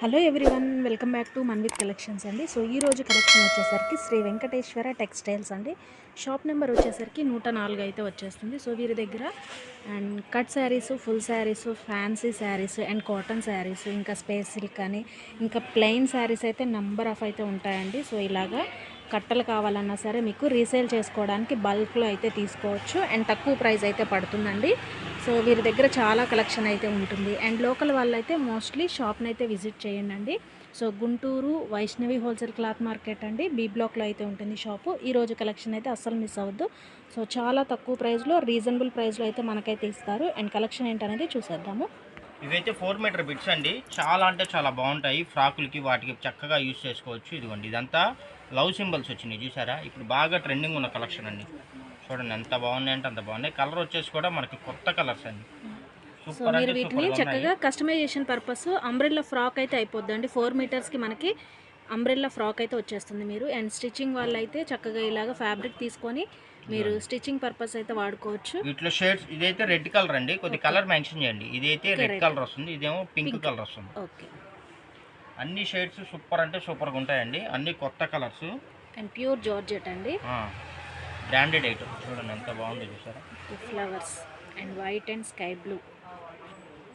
Hello everyone, welcome back to Manvith collections అండి. So ఈ రోజు కలెక్షన్ వచ్చేసరికి శ్రీ వెంకటేశ్వర టెక్స్టైల్స్ అండి. షాప్ నెంబర్ వచ్చేసరికి 104 అయితే వచ్చేస్తుంది. సో వీరి దగ్గర and cut saris, full saris, fancy saris and cotton saris, ఇంకా స్పేస్ సిల్క్ అని, ఇంకా ప్లెయిన్ శారీస్ అయితే నెంబర్ ఆఫ్ అయితే ఉంటాయండి. సో ఇలాగా కట్టలు కావాలన్నా సరే మీకు రీసేల్ చేసుకోవడానికి బల్క్లో అయితే తీసుకోవచ్చు అండ్ తక్కువ ప్రైస్ అయితే పడుతుందండి. సో వీరి దగ్గర చాలా కలెక్షన్ అయితే ఉంటుంది అండ్ లోకల్ వాళ్ళైతే మోస్ట్లీ షాప్ని అయితే విజిట్ చేయండి. So Guntur Vaishnavi wholesale cloth market అండి, బీ బ్లాక్లో అయితే ఉంటుంది షాపు. ఈరోజు కలెక్షన్ అయితే అస్సలు మిస్ అవ్వద్దు. సో చాలా తక్కువ ప్రైస్లో, రీజనబుల్ ప్రైస్లో అయితే మనకైతే ఇస్తారు అండ్ కలెక్షన్ ఏంటనేది చూసేద్దాము. ఇవైతే 4 మీటర్ బిట్స్ అండి. చాలా అంటే చాలా బాగుంటాయి. ఫ్రాకులకి వాటికి చక్కగా యూజ్ చేసుకోవచ్చు. ఇదిగోండి, ఇదంతా లవ్ సింబల్స్ వచ్చినాయి చూసారా. ఇప్పుడు బాగా ట్రెండింగ్ ఉన్న కలెక్షన్ అండి. చూడండి ఎంత బాగున్నాయి అంటే అంత బాగున్నాయి. కలర్ వచ్చేసి కూడా మనకి కొత్త కలర్స్ అండి. సో మీరు వీటిని చక్కగా కస్టమైజేషన్ పర్పస్ అంబ్రెల్లా ఫ్రాక్ అయితే అయిపోద్దండి. 4 మీటర్స్కి మనకి అంబ్రెల్లా ఫ్రాక్ అయితే వచ్చేస్తుంది. మీరు అండ్ స్టిచ్చింగ్ వాళ్ళు అయితే చక్కగా ఇలాగ ఫ్యాబ్రిక్ తీసుకొని మీరు స్టిచ్చింగ్ పర్పస్ అయితే వాడుకోవచ్చు. వీటిలో షేడ్స్, ఇదైతే రెడ్ కలర్ అండి. కొద్ది కలర్ మెన్షన్ చేయండి. ఇదైతే రెడ్ కలర్ వస్తుంది, ఇదేమో పింక్ కలర్ వస్తుంది. ఓకే, అన్ని షేడ్స్ సూపర్ అంటే సూపర్గా ఉంటాయండి. అన్ని కొత్త కలర్స్ అండ్ ప్యూర్ జార్జెట్ అండి. Branded item. చూడండి ఎంత బాగుందో చూసారా. Flowers and white and sky blue.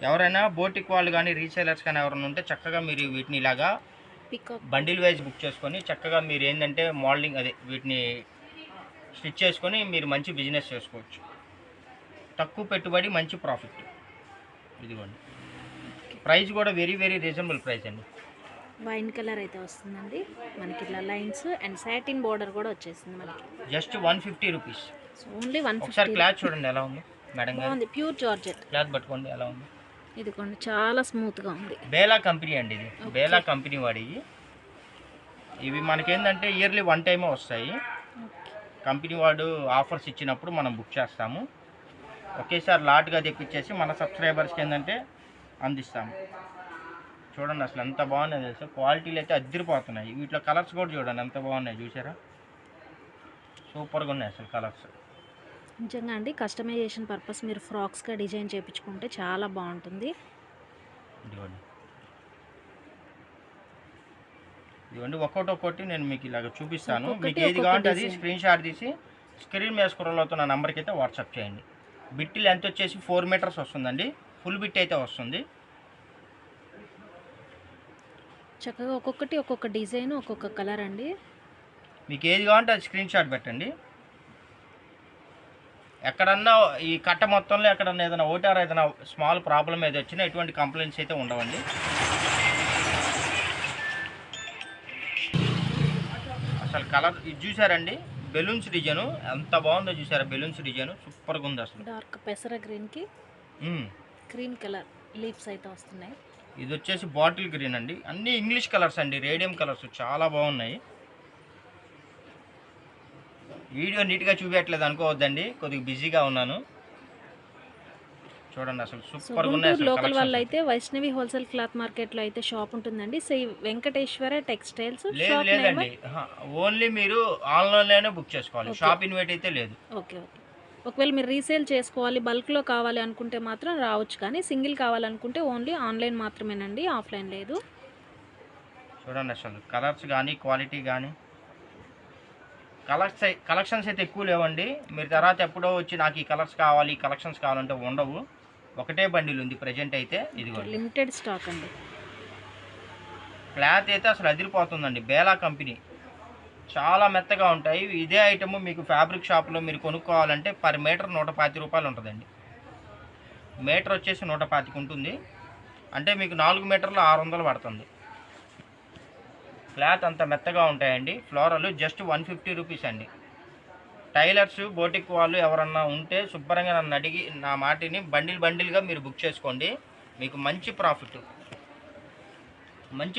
ఎవరైనా బోటిక్ వాళ్ళు కానీ రీసేలర్స్ కానీ ఎవరైనా ఉంటే చక్కగా మీరు వీటిని ఇలాగా బండిల్ వైజ్ బుక్ చేసుకొని చక్కగా మీరు ఏంటంటే మోడలింగ్ అదే వీటిని స్టిచ్ చేసుకొని మీరు మంచి బిజినెస్ చేసుకోవచ్చు. తక్కువ పెట్టుబడి, మంచి ప్రాఫిట్. ఇదిగోండి, ప్రైస్ కూడా వెరీ వెరీ రీజనబుల్ ప్రైస్ అండి. వైన్ కలర్ అయితే వస్తుందండి మనకి, ఇలా లైన్స్ అండ్ సాటిన్ బోర్డర్ కూడా వచ్చేసింది మనకి. Just 150 rupees. So only 150. ఒకసారి క్లాత్ చూడండి ఎలా ఉంది మేడం గారు. ప్యూర్ జార్జెట్ క్లాత్ పట్టుకోండి ఎలా ఉంది. ఇదిగోండి చాలా స్మూత్గా ఉంది. బేలా కంపెనీ అండి ఇది. బేలా కంపెనీ వాడి ఇవి మనకేంటంటే ఇయర్లీ 1 టైమే వస్తాయి. కంపెనీ వాడు ఆఫర్స్ ఇచ్చినప్పుడు మనం బుక్ చేస్తాము. ఒకేసారి లాట్గా తెప్పించేసి మన సబ్స్క్రైబర్స్కి ఏంటంటే అందిస్తాము. చూడండి అసలు ఎంత బాగున్నాయి తెలుసా. క్వాలిటీలు అయితే అద్దరిపోతున్నాయి. వీటిలో కలర్స్ కూడా చూడండి ఎంత బాగున్నాయి చూసారా. సూపర్గా ఉన్నాయి అసలు కలర్స్. నిజంగా అండి, కస్టమైజేషన్ పర్పస్ మీరు ఫ్రాక్స్గా డిజైన్ చేయించుకుంటే చాలా బాగుంటుంది. ఇదిగోండి ఒక్కొక్కటి నేను మీకు ఇలాగ చూపిస్తాను. మీకు ఏది కావాలంటే అది స్క్రీన్ షాట్ తీసి స్క్రీన్ మీద స్క్రోల్ అవుతున్న నెంబర్కి అయితే వాట్సాప్ చేయండి. బిట్ లెంత్ వచ్చేసి 4 మీటర్స్ వస్తుందండి. ఫుల్ బిట్ అయితే వస్తుంది. చక్కగా ఒక్కొక్కటి ఒక్కొక్క డిజైన్, ఒక్కొక్క కలర్ అండి. మీకు ఏది కావాలంటే అది స్క్రీన్ షాట్ పెట్టండి. ఎక్కడన్నా ఈ కట్ట మొత్తంలో ఎక్కడన్నా ఏదైనా ఓటార్ ఏదైనా స్మాల్ ప్రాబ్లం ఏదో వచ్చినా ఎటువంటి కంప్లైంట్స్ అయితే ఉండవండి. అసలు కలర్ ఇది చూసారండి, బెలూన్స్ డిజైన్ ఎంత బాగుందో చూసారా. బెలూన్స్ డిజైన్ సూపర్గా ఉంది అసలు. డార్క్ పెసర గ్రీన్కి క్రీమ్ కలర్ లీవ్స్ అయితే వస్తున్నాయి. ఇది వచ్చేసి బాటిల్ గ్రీన్ అండి. అన్ని ఇంగ్లీష్ కలర్స్ అండి, రేడియం కలర్స్ చాలా బాగున్నాయి. వీడియో నీట్గా చూపించట్లేదు అనుకోవద్దండి, కొద్దిగా బిజీగా ఉన్నాను. చూడండి అసలు సూపర్గా ఉన్నాయి. లోకల్ వాళ్ళు అయితే వైష్ణవి హోల్సేల్ క్లాత్ మార్కెట్లో అయితే షాప్ ఉంటుందండి. శ్రీ వెంకటేశ్వర టెక్స్టైల్స్. లేదండి, ఓన్లీ మీరు ఆన్లైన్లోనే బుక్ చేసుకోవాలి. షాప్ ఇన్వైట్ అయితే లేదు. Okay okay. ఒకవేళ మీరు రీసేల్ చేసుకోవాలి, బల్క్లో కావాలి అనుకుంటే మాత్రం రావచ్చు, కానీ సింగిల్ కావాలనుకుంటే ఓన్లీ ఆన్లైన్ మాత్రమేనండి, ఆఫ్లైన్ లేదు. చూడండి అసలు కలర్స్ కానీ క్వాలిటీ కానీ కలెక్షన్స్ అయితే ఎక్కువ లేవండి. మీరు తర్వాత ఎప్పుడో వచ్చి నాకు ఈ కలర్స్ కావాలి, ఈ కలెక్షన్స్ కావాలంటే ఉండవు. ఒకటే బండిల్ ఉంది ప్రజెంట్ అయితే. ఇదిగో లిమిటెడ్ స్టాక్ అండి. క్లాత్ అయితే అసలు అదిరిపోతుందండి. బేలా కంపెనీ చాలా మెత్తగా ఉంటాయి. ఇదే ఐటమ్ మీకు ఫ్యాబ్రిక్ షాప్లో మీరు కొనుక్కోవాలంటే పర్ మీటర్ 125 రూపాయలు ఉంటుందండి. మీటర్ వచ్చేసి 125 ఉంటుంది. అంటే మీకు 4 మీటర్లు 600 పడుతుంది. క్లాత్ అంత మెత్తగా ఉంటాయండి. ఫ్లోరల్ జస్ట్ 150 రూపీస్ అండి. టైలర్స్, బోటిక్ వాళ్ళు ఎవరన్నా ఉంటే శుభ్రంగా నన్ను అడిగి నా మాటిని బండిల్గా మీరు బుక్ చేసుకోండి. మీకు మంచి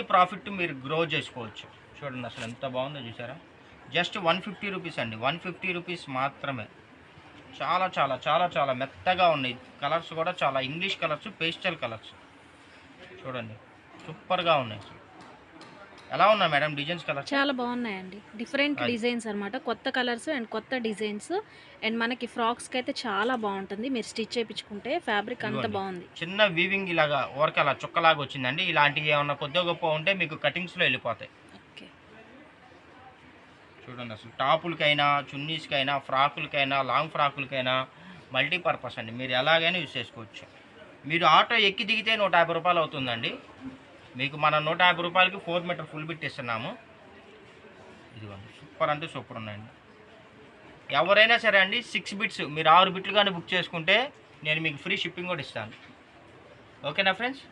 ప్రాఫిట్ మీరు గ్రో చేసుకోవచ్చు. చూడండి అసలు ఎంత బాగుందో చూసారా. జస్ట్ 150 రూపీస్ అండి. 150 రూపీస్ మాత్రమే. చాలా చాలా చాలా చాలా మెత్తగా ఉన్నాయి. కలర్స్ కూడా చాలా ఇంగ్లీష్ కలర్స్, పేస్టల్ కలర్స్. చూడండి సూపర్గా ఉన్నాయి. ఎలా ఉన్నాయి మేడం డిజైన్స్ కలర్? చాలా బాగున్నాయండి. డిఫరెంట్ అది. డిజైన్స్ అనమాట. కొత్త కలర్స్ అండ్ కొత్త డిజైన్స్. అండ్ మనకి ఫ్రాక్స్కి అయితే చాలా బాగుంటుంది. మీరు స్టిచ్ చేయించుకుంటే ఫ్యాబ్రిక్ అంత ఇదిగోండి బాగుంది. చిన్న వీవింగ్ ఇలాగా వర్క్ అలా చుక్కలాగా వచ్చిందండి. ఇలాంటివి ఏమన్నా కొద్దిగా గొప్ప ఉంటే మీకు కటింగ్స్లో వెళ్ళిపోతాయి. ఓకే. చూడండి అసలు టాపులకైనా, చున్నీస్కైనా, ఫ్రాకులకైనా, లాంగ్ ఫ్రాకులకైనా మల్టీపర్పస్ అండి. మీరు ఎలాగైనా యూజ్ చేసుకోవచ్చు. మీరు ఆటో ఎక్కి దిగితే 150 రూపాయలు అవుతుందండి. మీకు మనం 150 రూపాయలకి 4 మీటర్ ఫుల్ బిట్ ఇస్తున్నాము. ఇదిగోండి సూపర్ అంటే సూపర్ ఉన్నాయండి. ఎవరైనా సరే అండి 6 బిట్స్ మీరు 6 బిట్లు కానీ బుక్ చేసుకుంటే నేను మీకు ఫ్రీ షిప్పింగ్ కూడా ఇస్తాను. ఓకేనా ఫ్రెండ్స్?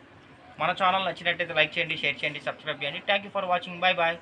మన ఛానల్ నచ్చినట్టయితే లైక్ చేయండి, షేర్ చేయండి, సబ్స్క్రైబ్ చేయండి. Thank you for watching. Bye bye.